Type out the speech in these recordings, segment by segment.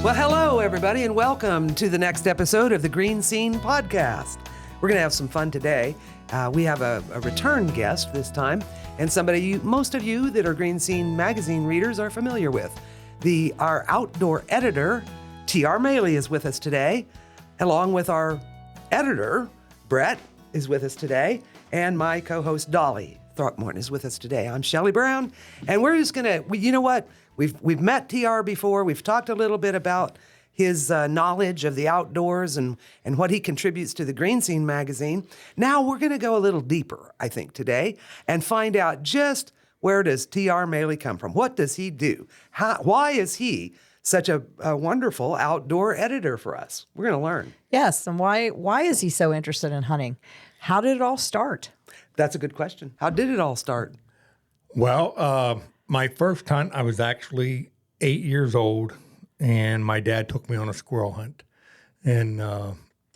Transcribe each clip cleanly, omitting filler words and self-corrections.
Well, hello, everybody, and welcome to the next episode of the GreeneScene Podcast. We're going to have some fun today. We have a return guest this time, and somebody most of you that are GreeneScene Magazine readers are familiar with. Our outdoor editor, T.R. Mahle, is with us today, along with our editor, Bret, is with us today, and my co-host, Dolly Throckmorton, is with us today. I'm Shelly Brown, and we're just going to, you know what? We've met TR before. We've talked a little bit about his knowledge of the outdoors and what he contributes to the GreeneScene magazine. Now we're going to go a little deeper, I think, today and find out just where does TR Mahle come from? What does he do? Why is he such a wonderful outdoor editor for us? We're going to learn. Yes, and why is he so interested in hunting? How did it all start? That's a good question. How did it all start? Well, my first hunt, I was actually 8 years old, and my dad took me on a squirrel hunt. And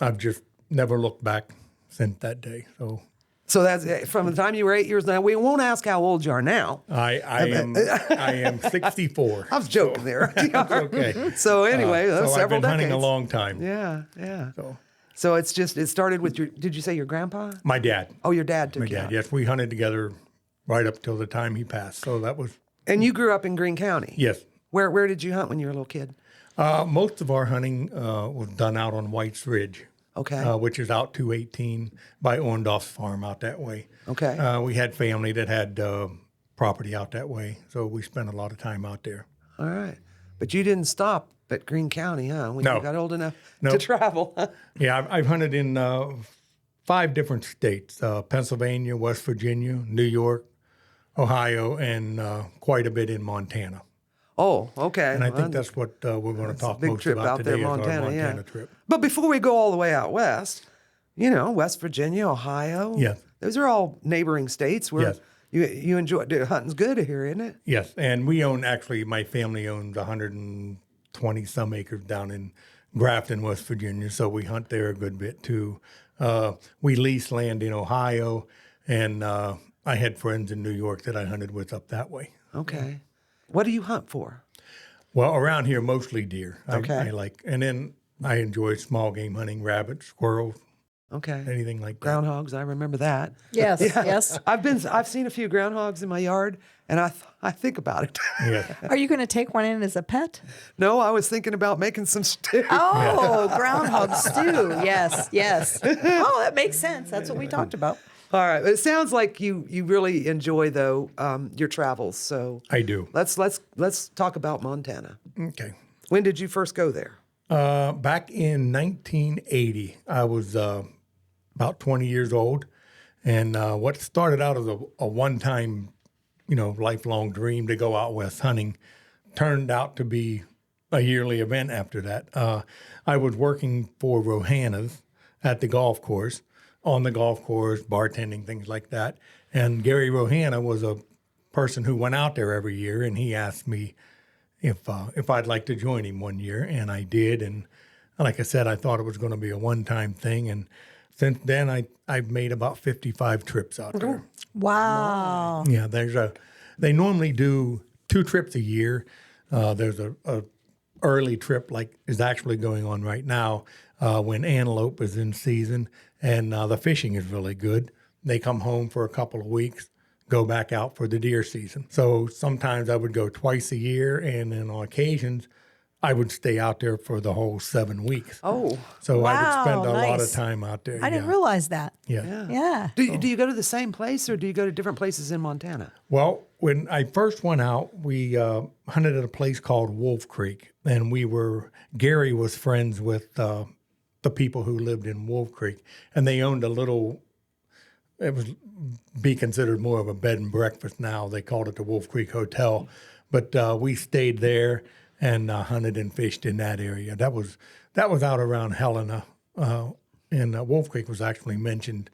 I've just never looked back since that day. So that's from the time you were 8 years old. We won't ask how old you are now. I am 64. I was joking there. Okay. So anyway, so several I've been decades. hunting a long time. Yeah. So it started with did you say your grandpa? My dad. Oh, your dad took My you dad, out. yes. We hunted together right up till the time he passed. So that was... And you grew up in Greene County? Yes. Where did you hunt when you were a little kid? Most of our hunting was done out on White's Ridge. Okay. Which is out 218 by Orndorff's farm out that way. Okay. We had family that had property out that way, so we spent a lot of time out there. All right. But you didn't stop at Greene County, huh? When No. you got old enough No. to travel. Yeah, I've hunted in 5 different states, Pennsylvania, West Virginia, New York, Ohio, and quite a bit in Montana. Oh, okay. And I think that's what we're going to talk big most trip about out today there, is Montana, our Montana yeah. trip. But before we go all the way out west, West Virginia, Ohio. Yes. Those are all neighboring states where Yes. you enjoy hunting's good here, isn't it? Yes, and we own, actually, my family owns 120-some acres down in Grafton, West Virginia, so we hunt there a good bit, too. We lease land in Ohio, and I had friends in New York that I hunted with up that way. Okay. What do you hunt for? Well, around here, mostly deer. Okay. And then I enjoy small game hunting, rabbits, squirrels, Okay. anything like that. Groundhogs, I remember that. Yes, Yeah. yes. I've seen a few groundhogs in my yard, and I think about it. Yes. Are you going to take one in as a pet? No, I was thinking about making some stew. Oh, groundhog stew. Yes. Oh, that makes sense. That's what we talked about. All right. It sounds like you really enjoy though your travels. So I do. let's talk about Montana. Okay. When did you first go there? Back in 1980, I was about 20 years old, and what started out as a one-time, lifelong dream to go out west hunting turned out to be a yearly event after that. I was working for Rohanna's at the golf course, on the golf course, bartending, things like that. And Gary Rohanna was a person who went out there every year, and he asked me if I'd like to join him one year, and I did. And like I said, I thought it was going to be a one-time thing, and since then I've made about 55 trips out there. Wow. Yeah, they normally do 2 trips a year. There's a early trip like is actually going on right now when antelope is in season, and the fishing is really good. They come home for a couple of weeks, go back out for the deer season. So sometimes I would go twice a year, and then on occasions I would stay out there for the whole 7 weeks. Oh, So I would spend a Wow, lot of nice. time out there. I didn't realize that. Yeah. Yeah. do you go to the same place or do you go to different places in Montana? Well, when I first went out, we hunted at a place called Wolf Creek, and Gary was friends with the people who lived in Wolf Creek, and they owned it would be considered more of a bed and breakfast now. They called it the Wolf Creek Hotel, but we stayed there and hunted and fished in that area. That was out around Helena, and Wolf Creek was actually mentioned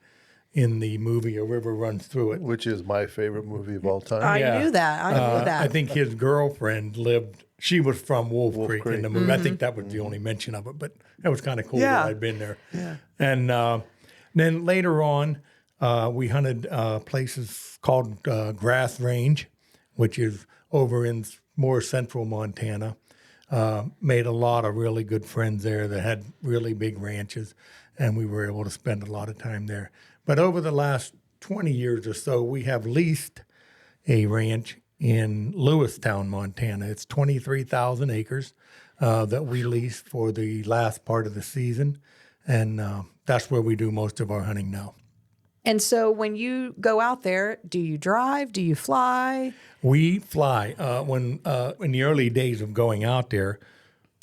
in the movie A River Runs Through It. Which is my favorite movie of all time. I knew that. I think his girlfriend she was from Wolf Creek in the movie. Mm-hmm. I think that was the only mention of it, but that was kind of cool Yeah. that I'd been there. Yeah. And then later on, we hunted places called Grass Range, which is over in more central Montana. Made a lot of really good friends there that had really big ranches, and we were able to spend a lot of time there. But over the last 20 years or so, we have leased a ranch in Lewistown, Montana. It's 23,000 acres that we lease for the last part of the season, and that's where we do most of our hunting now. And so when you go out there, do you drive? Do you fly? We fly. When in the early days of going out there,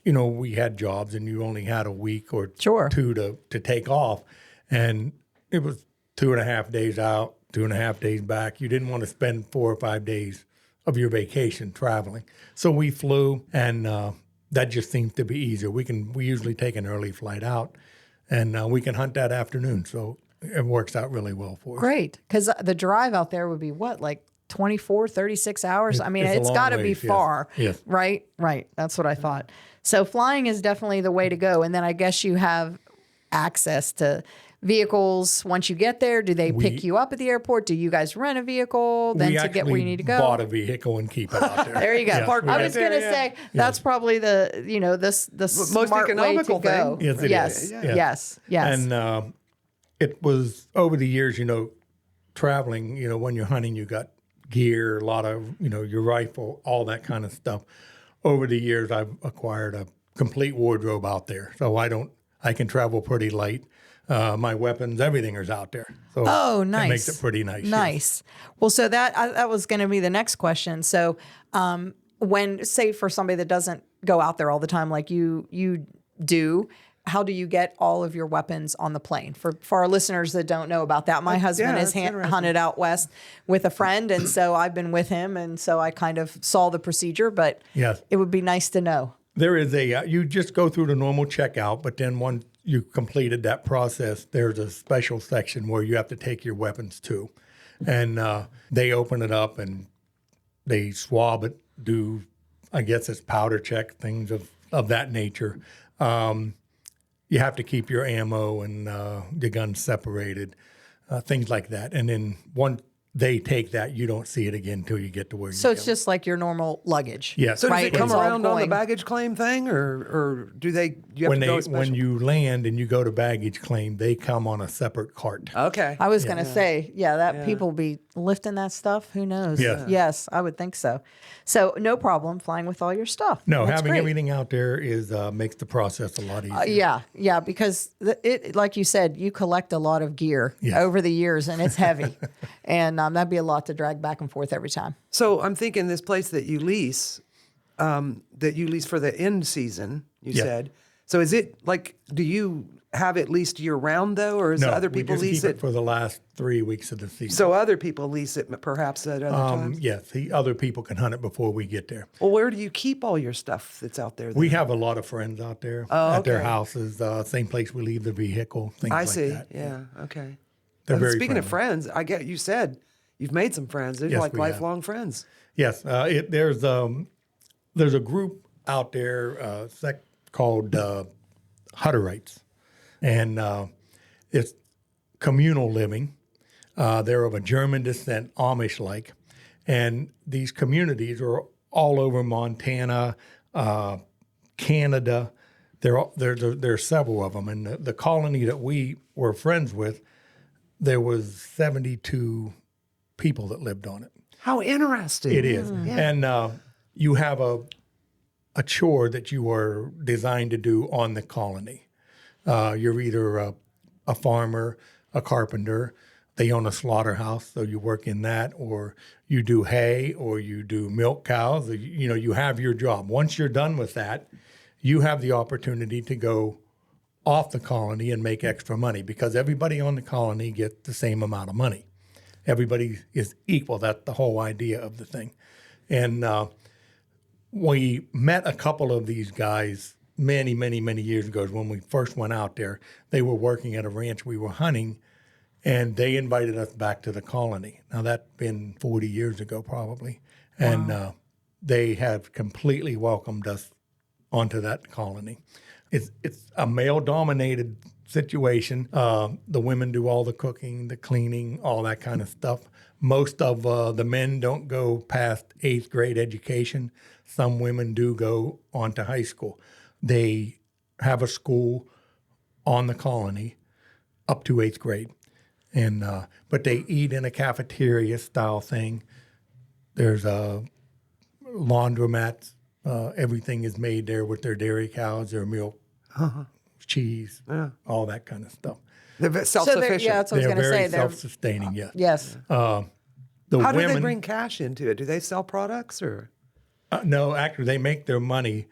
you know, we had jobs and you only had a week or Sure. two to take off, and it was 2.5 days out, 2.5 days back. You didn't want to spend 4 or 5 days of your vacation traveling, so we flew, and that just seems to be easier. We usually take an early flight out, and we can hunt that afternoon. So it works out really well for us. Great. Because the drive out there would be what, like 24, 36 hours? I mean, it's a it's long got to be ways, yes. far, Yes. right? Right. That's what I thought. So flying is definitely the way to go. And then I guess you have access to vehicles once you get there. Do they pick you up at the airport? Do you guys rent a vehicle then We to get where you need to go? bought a vehicle and keep it out there. There you go. Yeah, I was going to say that's probably the Most smart economical way to go. thing. Yes, it yes, is. yes, yes. And it was over the years, traveling, when you're hunting, you got gear, a lot of, your rifle, all that kind of stuff. Over the years, I've acquired a complete wardrobe out there. So I can travel pretty light. My weapons, everything is out there. So Oh, nice. It makes it pretty nice. Nice. Well, so that was going to be the next question. So when, say for somebody that doesn't go out there all the time like you do, how do you get all of your weapons on the plane? For our listeners that don't know about that, my husband has that's interesting. hunted out west with a friend, and so I've been with him, and so I kind of saw the procedure, but Yes. it would be nice to know. There is you just go through the normal checkout, but then once you completed that process, there's a special section where you have to take your weapons to. And they open it up and they swab it, do, I guess it's powder check, things of that nature. You have to keep your ammo and the guns separated, things like that. And then once they take that, you don't see it again until you get to where you So go. it's just like your normal luggage. Yes. So does Right, it come it's all around on the going- baggage claim thing, or do you have when to go special? when you land and you go to baggage claim, they come on a separate cart. Okay. I was going to say, people be lifting that stuff. Who knows? Yeah. Yes, I would think so. So no problem flying with all your stuff. No, That's having great. everything out there is makes the process a lot easier. Yeah, because it, like you said, you collect a lot of gear Yeah. over the years, and it's heavy, and that'd be a lot to drag back and forth every time. So I'm thinking this place that you lease for the end season, you Yeah. said. So is it like, do you have it leased year round though, or is No, other we people just lease keep it? for the last 3 weeks of the season. So other people lease it perhaps at other times? Yes, the other people can hunt it before we get there. Well, where do you keep all your stuff that's out there then? We have a lot of friends out there at their houses, same place we leave the vehicle, things I like see. that. Yeah. Okay. They're very Speaking of friendly. friends, you said you've made some friends. They're Yes, like we have. lifelong friends. Yes, there's a group out there called Hutterites, and it's communal living. They're of a German descent, Amish-like, and these communities are all over Montana, Canada. There's several of them, and the colony that we were friends with, there was 72 people that lived on it. How interesting. It is. And you have a chore that you are designed to do on the colony. You're either a farmer, a carpenter, they own a slaughterhouse, so you work in that, or you do hay, or you do milk cows. You have your job. Once you're done with that, you have the opportunity to go off the colony and make extra money, because everybody on the colony gets the same amount of money. Everybody is equal. That's the whole idea of the thing. And we met a couple of these guys many, many, many years ago when we first went out there. They were working at a ranch we were hunting, and they invited us back to the colony. Now, that's been 40 years ago probably. And they have completely welcomed us onto that colony. It's a male-dominated situation. The women do all the cooking, the cleaning, all that kind of stuff. Most of the men don't go past 8th grade education. Some women do go on to high school. They have a school on the colony up to 8th grade. And but they eat in a cafeteria style thing. There's a laundromat. Everything is made there with their dairy cows, their milk, cheese, all that kind of stuff. They're self-sufficient. So that's what I was They're going to say. very self-sustaining, yes. Yes. The How do women, they bring cash into it? Do they sell products or? No, actually, they make their money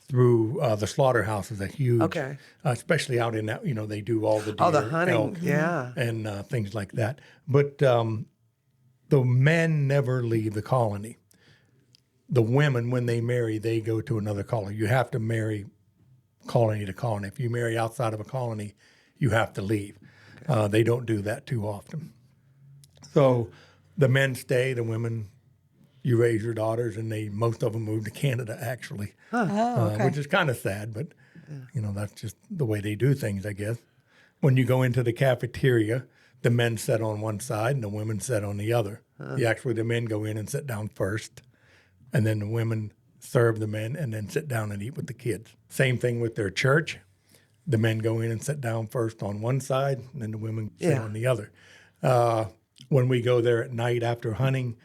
through the slaughterhouses. Are huge, Okay. Especially out in that. They do all the deer, Oh, the hunting, elk, yeah. and things like that. But the men never leave the colony. The women, when they marry, they go to another colony. You have to marry colony to colony. If you marry outside of a colony, you have to leave. Okay. They don't do that too often. So the men stay, the women, you raise your daughters, and most of them move to Canada, actually, which is kind of sad, but that's just the way they do things, I guess. When you go into the cafeteria, the men sit on one side and the women sit on the other. The men go in and sit down first, and then the women serve the men and then sit down and eat with the kids. Same thing with their church. The men go in and sit down first on one side, and then the women sit on the other. When we go there at night after hunting,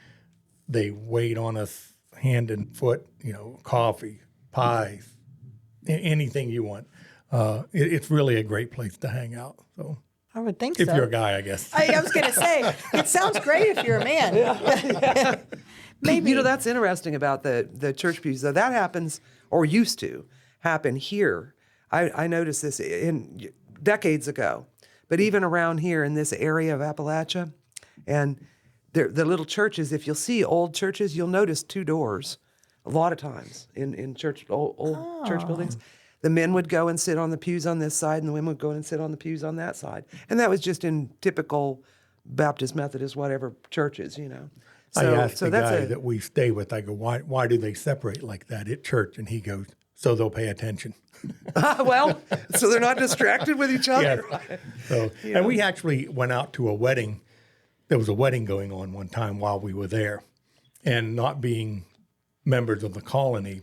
they wait on us hand and foot, coffee, pies, anything you want. It's really a great place to hang out. So I would think if so. you're a guy, I guess. I was going to say, it sounds great if you're a man. Maybe. That's interesting about the church pews. Though that happens, or used to happen here. I noticed this in decades ago, but even around here in this area of Appalachia, and the little churches. If you'll see old churches, you'll notice 2 doors. A lot of times in old church buildings, the men would go and sit on the pews on this side, and the women would go and sit on the pews on that side. And that was just in typical Baptist, Methodist, whatever churches, I asked the guy that we stay with, I go, why do they separate like that at church? And he goes, so they'll pay attention. Well, so they're not distracted with each other. Yes. So, and we actually went out to a wedding. There was a wedding going on one time while we were there. And not being members of the colony,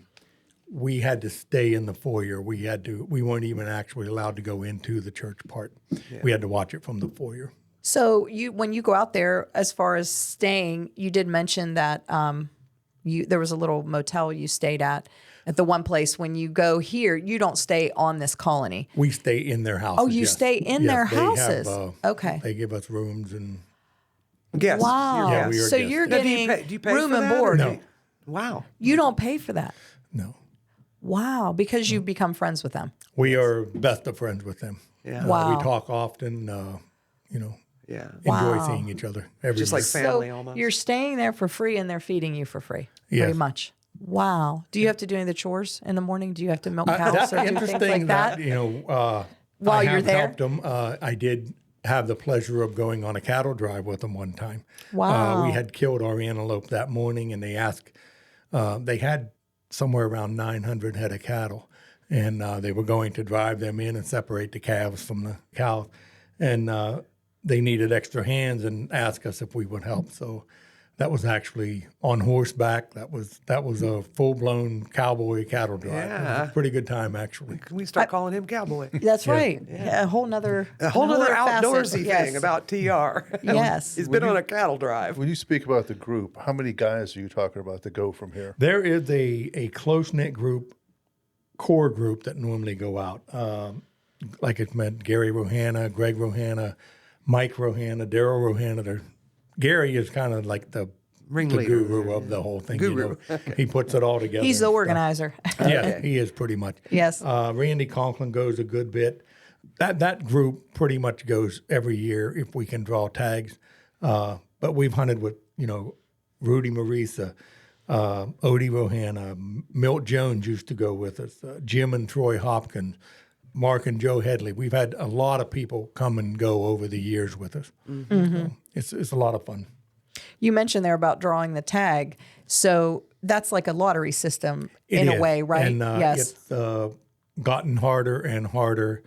we had to stay in the foyer. We weren't even actually allowed to go into the church part. Yeah. We had to watch it from the foyer. So when you go out there, as far as staying, you did mention that there was a little motel you stayed at the one place. When you go here, you don't stay on this colony. We stay in their houses. Oh, you stay in their houses. Okay. They give us rooms and guests. Wow. Yeah, we are so guests. you're Now, getting do you pay room for and that, board. No. Wow. You don't pay for that. No. Wow, because you've become friends with them. We are best of friends with them. Yeah. Wow. We talk often, Yeah. enjoy Wow. seeing each other every Just year. like family So almost. you're staying there for free, and they're feeding you for free. Yes. Pretty much. Wow. Do you have to do any of the chores in the morning? Do you have to milk cows That's or do interesting things like that? While you're there? helped them. I did have the pleasure of going on a cattle drive with them one time. Wow. We had killed our antelope that morning, and they asked, they had somewhere around 900 head of cattle, and they were going to drive them in and separate the calves from the cows. And they needed extra hands and asked us if we would help. So that was actually on horseback. That was a full-blown cowboy cattle drive. Yeah. It was a pretty good time, actually. Can we start calling him Cowboy? That's right. Yeah, a whole nother outdoorsy facet. thing about TR. Yes. He's been on a cattle drive. When you speak about the group, how many guys are you talking about that go from here? There is a close-knit group, core group that normally go out. Like it's meant Gary Rohanna, Greg Rohanna, Mike Rohanna, Daryl Rohanna. Gary is kind of like the Ringleader. guru of the whole thing. Guru. He puts it all together. He's the and stuff. organizer. Yeah, he is pretty much. Yes. Randy Conklin goes a good bit. That group pretty much goes every year if we can draw tags. But we've hunted with, Rudy Marisa, Odie Rohanna, Milt Jones used to go with us, Jim and Troy Hopkins, Mark and Joe Headley. We've had a lot of people come and go over the years with us. Mm-hmm. So it's a lot of fun. You mentioned there about drawing the tag. So that's like a lottery system in a way, right? And yes. it's gotten harder and harder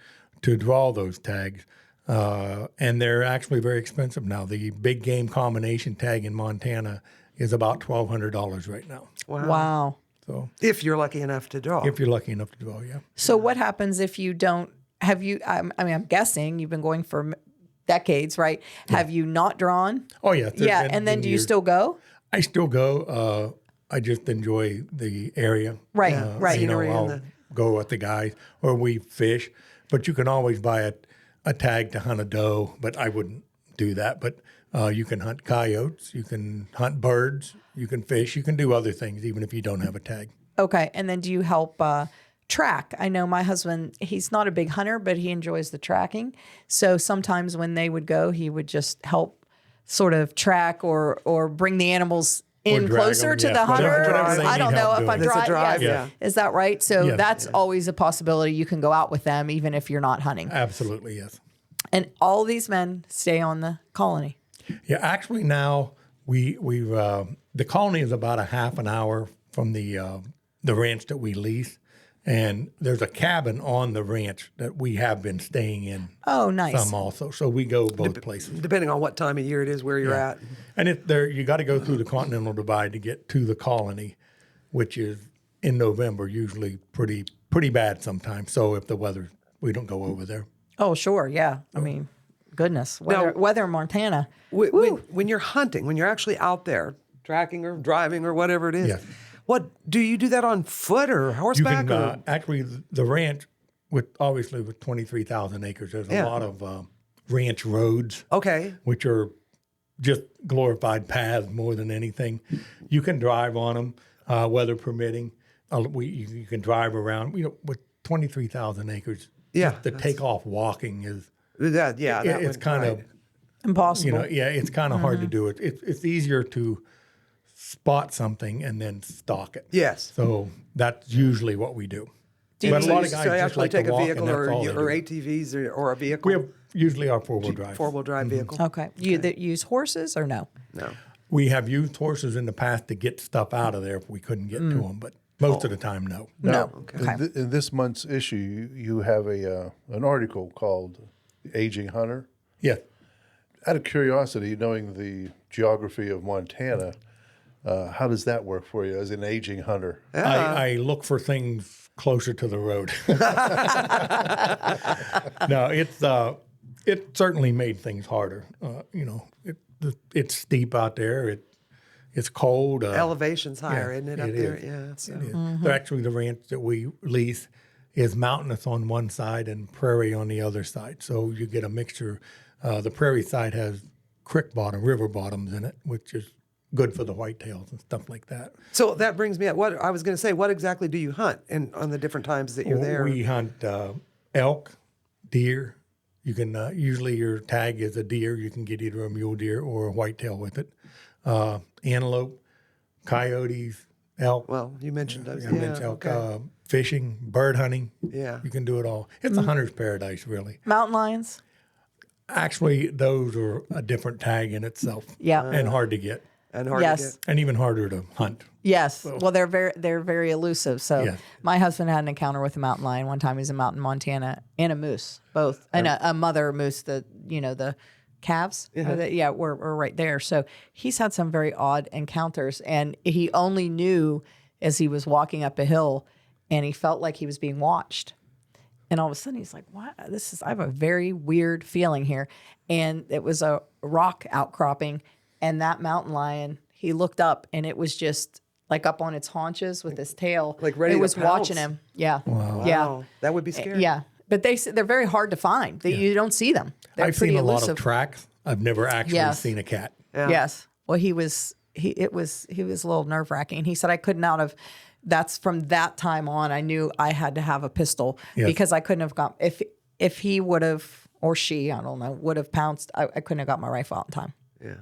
to draw those tags. And they're actually very expensive now. The big game combination tag in Montana is about $1,200 right now. Wow. So If you're lucky enough to draw. if you're lucky enough to draw, yeah. So what happens if you don't? Have you? I mean, I'm guessing you've been going for decades, right? Have you not drawn? Oh, yeah. Yeah, and then do you still go? I still go. I just enjoy the area. Right, right. You know, Scenery and I'll the- go with the guys, or we fish. But you can always buy a tag to hunt a doe, but I wouldn't do that. But you can hunt coyotes, you can hunt birds, you can fish, you can do other things, even if you don't have a tag. Okay, and then do you help track? I know my husband, he's not a big hunter, but he enjoys the tracking. So sometimes when they would go, he would just help sort of track or bring the animals in drag closer them, to yeah. the hunter. Whatever they I don't need know help if I doing. That's a drive. drive, Yes. yeah. Is that right? So Yeah. that's always a possibility. You can go out with them even if you're not hunting. Absolutely, yes. And all these men stay on the colony. Yeah, actually now we've the colony is about a half an hour from the ranch that we lease, and there's a cabin on the ranch that we have been staying in. Oh, nice. Some also, so we go both places. Depending on what time of year it is, where you're at. And you got to go through the Continental Divide to get to the colony, which is in November, usually pretty bad sometimes. So if the weather, we don't go over there. Oh, sure. Yeah. I mean, goodness. Weather in Montana. When you're hunting, when you're actually out there tracking or driving or whatever it is, Yes. what do you do that on foot or You horseback? can actually the ranch with 23,000 acres. There's a lot of ranch roads. Okay. Which are just glorified paths more than anything. You can drive on them, weather permitting. You can drive around. With 23,000 acres. Yeah, just to take off walking is. That It's would- kind right. of. Impossible. It's kind of hard to do it. It's easier to spot something and then stalk it. Yes. So that's usually what we do. Do But you- a lot of So guys you just actually like take to a walk, vehicle and that's all they or do. ATVs or a vehicle? We have usually our four-wheel drive. Four-wheel drive vehicle? Okay. You that use horses or no? No. We have used horses in the past to get stuff out of there if we couldn't get to them, but most of the time, no. No. In this month's issue, you have an article called "Aging Hunter." Yeah. Out of curiosity, knowing the geography of Montana, how does that work for you as an aging hunter? I look for things closer to the road. No, it certainly made things harder. It's steep out there. It's cold. Elevation's higher, isn't it, up it there? is. Yeah. So. It is. Actually, the ranch that we lease is mountainous on one side and prairie on the other side. So you get a mixture. The prairie side has river bottoms in it, which is good for the whitetails and stuff like that. So that brings me up. What I was going to say, what exactly do you hunt on the different times that you're there? We hunt elk, deer. You can usually your tag is a deer. You can get either a mule deer or a whitetail with it. Antelope, coyotes, elk. Well, you mentioned those. I mentioned elk. Okay. Fishing, bird hunting. Yeah. You can do it all. It's a hunter's paradise, really. Mountain lions? Actually, those are a different tag in itself. Yeah. And hard to get, And hard Yes. to get. and even harder to hunt. Yes. Well, they're very elusive. So Yes. my husband had an encounter with a mountain lion one time. He's in mountain Montana and a moose, both, and a mother moose. The calves. We're right there. So he's had some very odd encounters, and he only knew as he was walking up a hill, and he felt like he was being watched. And all of a sudden he's like, what? I have a very weird feeling here. And it was a rock outcropping. And that mountain lion, he looked up and it was just like up on its haunches with his tail. Like ready It to was watching pounce. him. Yeah. Wow. Yeah. That would be scary. Yeah. But they're very hard to find. You don't see them. They're I've pretty seen a elusive. lot of tracks. I've never actually Yes. seen a cat. Yeah. Yes. Well, he was a little nerve wracking. He said I couldn't that's from that time on, I knew I had to have a pistol Yes. because I couldn't have got, if he would have, or she, I don't know, would have pounced, I couldn't have got my rifle out in time. Yeah.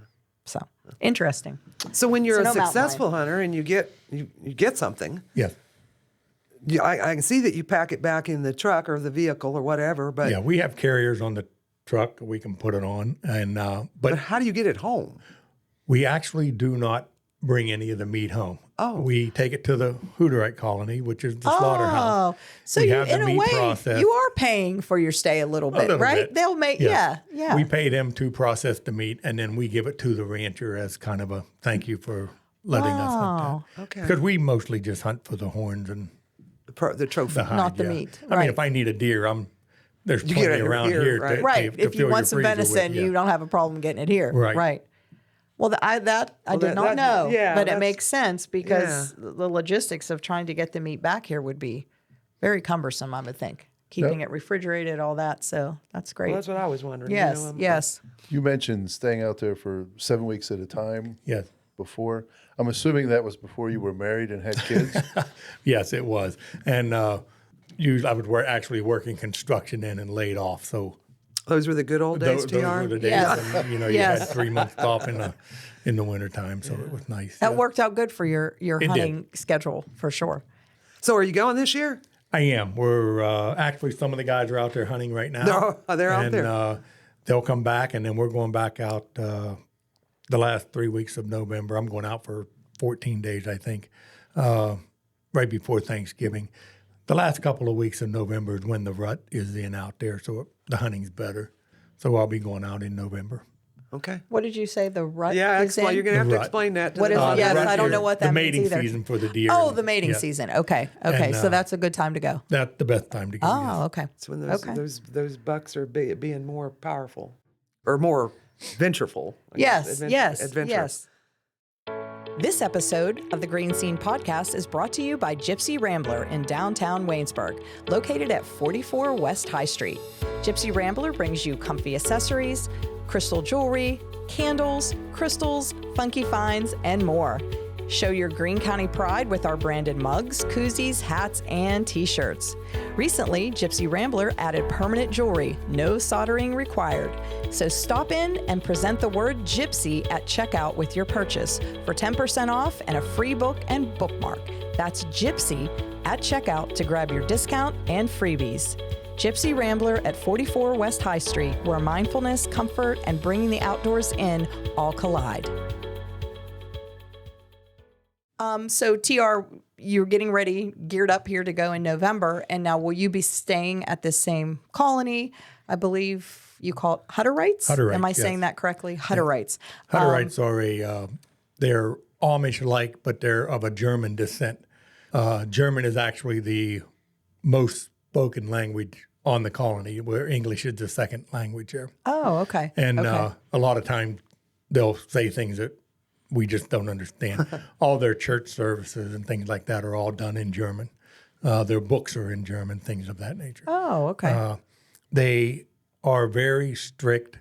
So interesting. So when you're So a no mountain successful hunter and you get something, Yes. I can see that you pack it back in the truck or the vehicle or whatever. But Yeah, we have carriers on the truck we can put it on, and but how do you get it home? we actually do not bring any of the meat home. Oh. We take it to the Hutterite colony, which is the slaughterhouse. Oh, so We you, have the in a meat way, processed. you are paying for your stay a little bit, little right? bit. They'll make, Yes. yeah. We pay them to process the meat, and then we give it to the rancher as kind of a thank you for letting us hunt that. Okay. Because we mostly just hunt for the horns and The trophy. the hide. Not the yeah. meat, I mean, right. if I need a deer, there's You plenty get it around here, here. right. To, Right. to If fill you your want some freezer venison, with, yeah. you don't have a problem getting it here. Right. Right. Well, I did that- not know, yeah, but it that's- makes sense because the logistics of trying to get the meat back here would be very cumbersome, I would think. Keeping it refrigerated, all that. So that's great. Well, that's what I was wondering. you yes, know, yes. You mentioned staying out there for 7 weeks at a time Yes. before. I'm assuming that was before you were married and had kids. Yes, it was. And usually I was actually working construction then and laid off. So Those were the good old days, those TR? were the days Yes. when, you Yes. had 3 months off in the wintertime. So it was nice. That worked out good for your did. hunting schedule, for sure. So are you going this year? I am. We're actually, some of the guys are out there hunting right now. They're out there. And they'll come back, and then we're going back out the last 3 weeks of November. I'm going out for 14 days, I think, right before Thanksgiving. The last couple of weeks of November is when the rut is in out there, so the hunting's better. So I'll be going out in November. Okay. What did you say? The rut Yeah, is in? you're going to have to Rut. explain that. To What the is it? audience. Yes, the rut I don't is know what the that means mating either. season for the deer. Oh, and- the mating yeah. season. Okay. And, So that's a good time to go. That's the best time to go. yes. Oh, okay. It's when those, Okay. those bucks are being more powerful or more ventureful. I guess. Yes, Adventurous. This episode of the GreeneScene Podcast is brought to you by Gypsy Rambler in downtown Waynesburg, located at 44 West High Street. Gypsy Rambler brings you comfy accessories, crystal jewelry, candles, crystals, funky finds, and more. Show your Greene County pride with our branded mugs, koozies, hats, and t-shirts. Recently, Gypsy Rambler added permanent jewelry, no soldering required. So stop in and present the word Gypsy at checkout with your purchase for 10% off and a free book and bookmark. That's Gypsy at checkout to grab your discount and freebies. Gypsy Rambler at 44 West High Street, where mindfulness, comfort, and bringing the outdoors in all collide. So TR, you're getting ready, geared up here to go in November, and now will you be staying at this same colony? I believe you call it Hutterites? Hutterites, Am I yes. saying that correctly? Hutterites. Hutterites are they're Amish-like, but they're of a German descent. German is actually the most spoken language on the colony, where English is the second language there. Oh, okay. And okay. a lot of times they'll say things that we just don't understand. All their church services and things like that are all done in German. Their books are in German, things of that nature. Oh, okay. They are very strict,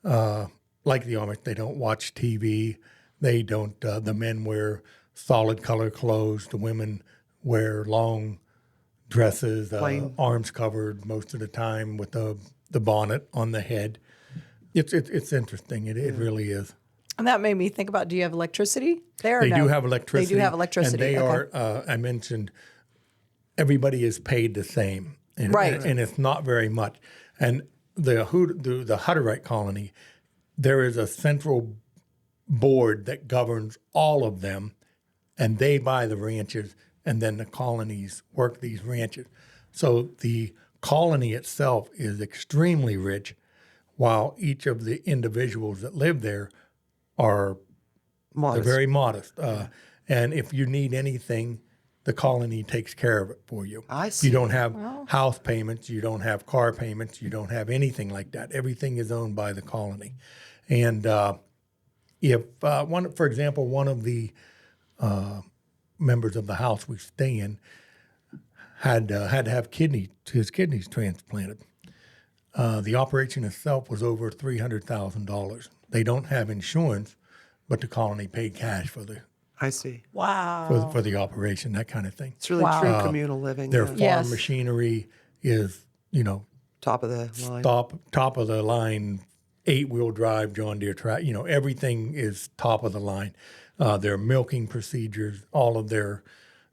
like the Amish. They don't watch TV. They don't. The men wear solid color clothes. The women wear long dresses, arms covered most of the time with the bonnet on the head. It's interesting. It really is. And that made me think about, do you have electricity there? or They no? do have electricity. They do have electricity. And they okay. are, I mentioned, everybody is paid the same. And, Right. And it's not very much. And the Hutterite colony, there is a central board that governs all of them, and they buy the ranches, and then the colonies work these ranches. So the colony itself is extremely rich, while each of the individuals that live there are Modest. they're very modest. And if you need anything, the colony takes care of it for you. I see. You don't have house payments. You don't have car payments. You don't have anything like that. Everything is owned by the colony. And if for example, one of the members of the house we stay in had to have his kidneys transplanted. The operation itself was over $300,000. They don't have insurance, but the colony paid cash for the I see. Wow. for the operation, that kind of thing. It's really Wow. true communal living. Their yeah. farm Yes. machinery is, Top of the line. top of the line, 8-wheel drive John Deere track. Everything is top of the line. Their milking procedures, all of their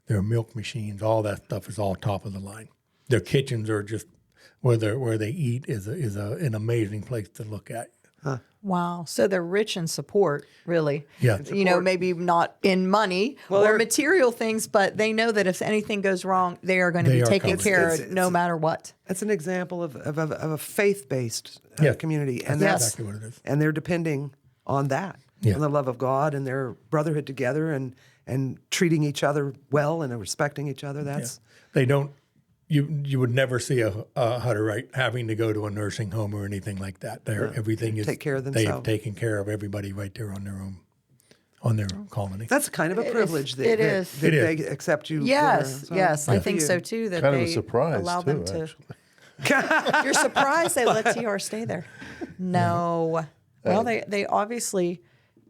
milk machines, all that stuff is all top of the line. Their kitchens are just where they eat is an amazing place to look at. Wow. So they're rich in support, really. Yeah. You know, maybe not in money or material things, but they know that if anything goes wrong, they are going to be taken care of no matter what. That's an example of a faith-based community. And that's exactly what it is. And they're depending on that, on the love of God and their brotherhood together and treating each other well and respecting each other. That's They don't. You would never see a Hutterite having to go to a nursing home or anything like that. Everything is take care of themselves. They've taken care of everybody right there on their colony. That's kind of a privilege that they accept you. Yes, yes, I think so too. That kind they of a surprise allow too, them to. actually. You're surprised they let TR stay there? No. Well, they obviously,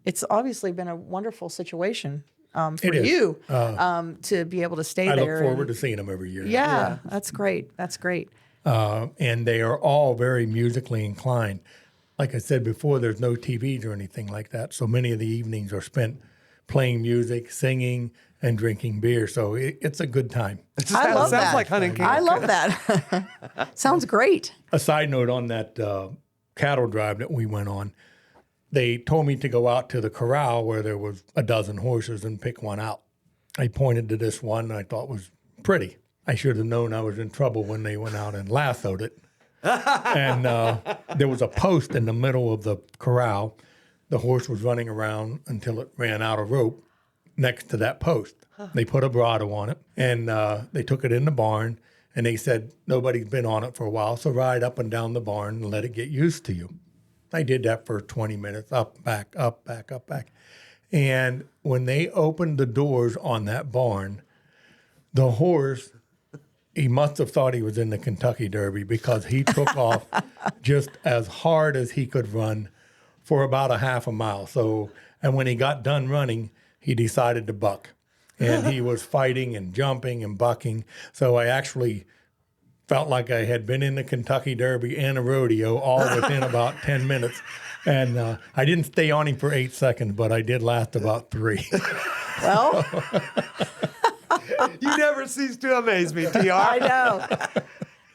it's obviously been a wonderful situation. For you to be able to stay there. I look forward to seeing them every year. Yeah, that's great. That's great. And they are all very musically inclined. Like I said before, there's no TVs or anything like that. So many of the evenings are spent playing music, singing, and drinking beer. So it's a good time. I love that. Sounds like hunting camp. I love that. Sounds great. A side note on that cattle drive that we went on, they told me to go out to the corral where there was a dozen horses and pick one out. I pointed to this one I thought was pretty. I should have known I was in trouble when they went out and lassoed it. And there was a post in the middle of the corral. The horse was running around until it ran out of rope next to that post. They put a bridle on it, and they took it in the barn, and they said, nobody's been on it for a while, so ride up and down the barn and let it get used to you. I did that for 20 minutes, up, back, up, back, up, back. And when they opened the doors on that barn, the horse, he must have thought he was in the Kentucky Derby because he took off just as hard as he could run for about a half a mile. So, and when he got done running, he decided to buck. And he was fighting and jumping and bucking. So I actually felt like I had been in the Kentucky Derby and a rodeo all within about 10 minutes. And I didn't stay on him for 8 seconds, but I did last about 3. Well, You never cease to amaze me, TR. I know.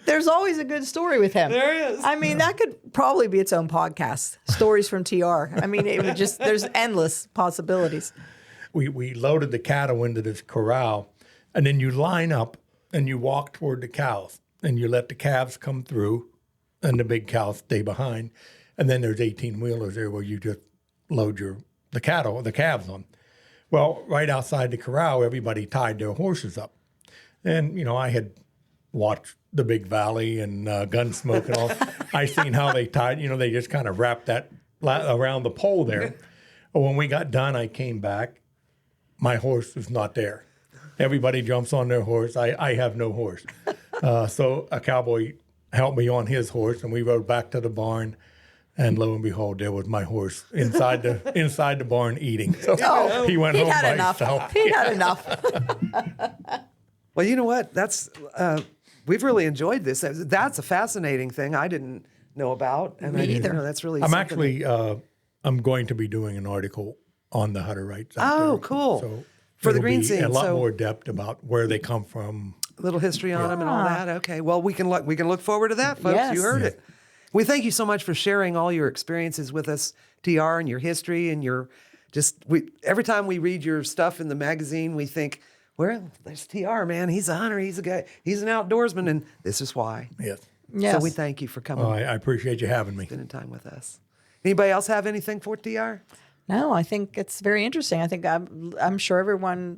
There's always a good story with him. There is. I mean, that could probably be its own podcast, Stories from TR. I mean, it would just, there's endless possibilities. We loaded the cattle into this corral, and then you line up and you walk toward the cows, and you let the calves come through, and the big cows stay behind. And then there's 18-wheelers there where you just load the calves on. Well, right outside the corral, everybody tied their horses up. And, I had watched the Big Valley and Gunsmoke and all. I seen how they tied, they just kind of wrapped that around the pole there. But when we got done, I came back. My horse was not there. Everybody jumps on their horse. I have no horse. So a cowboy helped me on his horse, and we rode back to the barn. And lo and behold, there was my horse inside the barn eating. So he went home by himself. He'd had enough. Well, you know what? That's we've really enjoyed this. That's a fascinating thing I didn't know about. And Me either. That's really. I'm something actually I'm going to be doing an article on the Hutterites. Oh, cool. So for the it'll Green be Scene, a lot so more depth about where they come from. a little history on them and all that. Okay. Well, we can look forward to that, folks. Yes. You heard it. We thank you so much for sharing all your experiences with us, TR, and your history and your every time we read your stuff in the magazine, we think, well, there's TR, man. He's a hunter. He's a guy. He's an outdoorsman, and this is why. Yes. Yes. So we thank you for coming. I appreciate you having me. Spending time with us. Anybody else have anything for TR? No, I think it's very interesting. I think I'm sure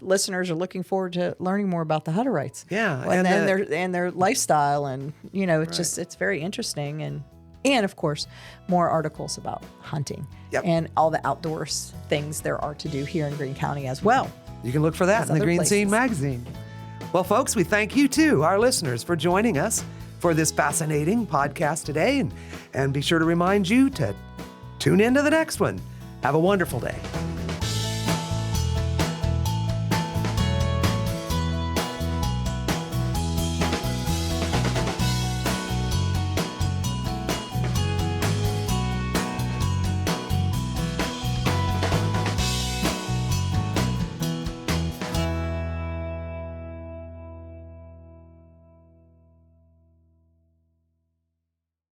listeners are looking forward to learning more about the Hutterites. Yeah, and their lifestyle, and it's it's very interesting, and of course more articles about hunting and all the outdoors things there are to do here in Greene County as well. You can look for that in the GreeneScene Magazine. Well, folks, we thank you too, our listeners, for joining us for this fascinating podcast today, and be sure to remind you to tune in to the next one. Have a wonderful day.